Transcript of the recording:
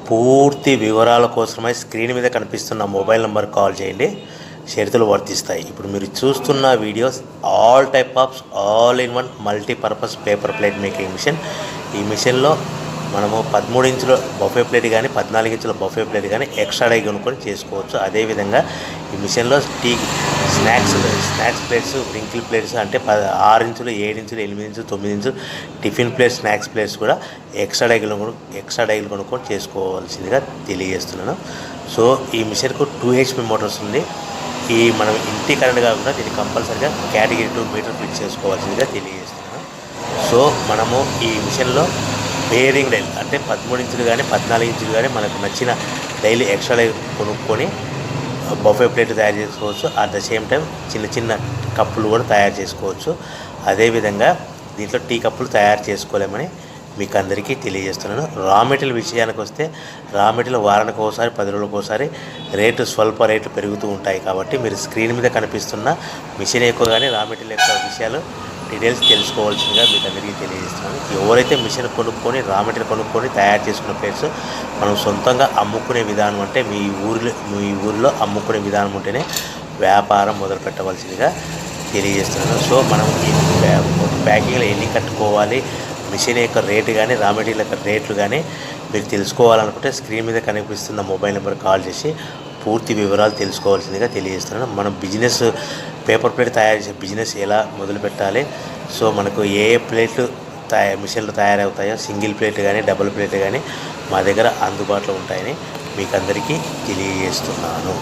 పూర్తి వివరాల కోసమై స్క్రీన్ మీద కనిపిస్తున్న మొబైల్ నెంబర్ కాల్ చేయండి, షరతులు వర్తిస్తాయి. ఇప్పుడు మీరు చూస్తున్న videos all type of all in one multipurpose paper plate making machine. ఈ మిషన్లో మనము 13 ఇంచుల బఫే ప్లేట్ కానీ 14 ఇంచుల బఫే ప్లేట్ కానీ ఎక్స్ట్రా డై కొనుక్కొని చేసుకోవచ్చు. అదేవిధంగా ఈ మిషన్లో స్నాక్స్ ప్లేట్స్, రింకిల్ ప్లేట్స్ అంటే 6 ఇంచులు, 7 ఇంచులు, 8 ఇంచులు, 9 ఇంచులు టిఫిన్ ప్లేట్స్, స్నాక్స్ ప్లేట్స్ కూడా ఎక్స్ట్రా డైలు కొనుక్కొని చేసుకోవాల్సిందిగా తెలియజేస్తున్నాను. సో ఈ మిషన్కు 2 HP మోటార్స్ ఉంది. ఈ మనం ఇంటి కరెంట్ కాకుండా దీన్ని కంపల్సరీగా కేటగిరీ 2 మీటర్ ఫిట్ చేసుకోవాల్సిందిగా తెలియజేస్తున్నాను. సో మనము ఈ మిషన్లో బేరింగ్ డైల్ అంటే 13 ఇంచులు కానీ 14 ఇంచులు కానీ మనకు నచ్చిన డైలీ ఎక్స్ట్రా డైల్ కొనుక్కొని బఫే ప్లేట్ తయారు చేసుకోవచ్చు. అట్ ద సేమ్ టైం చిన్న చిన్న కప్పులు కూడా తయారు చేసుకోవచ్చు. అదేవిధంగా దీంట్లో టీ కప్పులు తయారు చేసుకోలేమని మీకు అందరికీ తెలియజేస్తున్నాను. రా మెటీరియల్ విషయానికి వస్తే రా మెటీరియల్ వారానికి ఒకసారి 10 రోజులకు ఒకసారి స్వల్ప రేట్లు పెరుగుతూ ఉంటాయి. కాబట్టి మీరు స్క్రీన్ మీద కనిపిస్తున్న మిషన్ ఎక్కువ కానీ రా మెటీరియల్ యొక్క విషయాలు డీటెయిల్స్ తెలుసుకోవాల్సిందిగా మీకు అందరికీ తెలియజేస్తున్నాను. ఎవరైతే మిషన్ కొనుక్కొని రా మెటీరియల్ కొనుక్కొని తయారు చేసుకున్న ప్లేట్స్ మనం సొంతంగా అమ్ముకునే విధానం అంటే మీ ఊరిలో అమ్ముకునే విధానం ఉంటేనే వ్యాపారం మొదలు పెట్టవలసిందిగా తెలియజేస్తున్నాను. సో మనం ఈ ప్యాకింగ్లో ఎన్ని కట్టుకోవాలి, మిషన్ యొక్క రేటు కానీ రా మెటీరియల్ యొక్క రేట్లు కానీ మీరు తెలుసుకోవాలనుకుంటే స్క్రీన్ మీద కనిపిస్తున్న మొబైల్ నెంబర్ కాల్ చేసి పూర్తి వివరాలు తెలుసుకోవాల్సిందిగా తెలియజేస్తున్నాను. మనం బిజినెస్ పేపర్ ప్లేట్ తయారు చేసే బిజినెస్ ఎలా మొదలు పెట్టాలి, సో మనకు ఏ ప్లేట్లు మిషన్లు తయారవుతాయో సింగిల్ ప్లేట్ కానీ డబుల్ ప్లేట్ కానీ మా దగ్గర అందుబాటులో ఉంటాయని మీకు అందరికీ తెలియజేస్తున్నాను.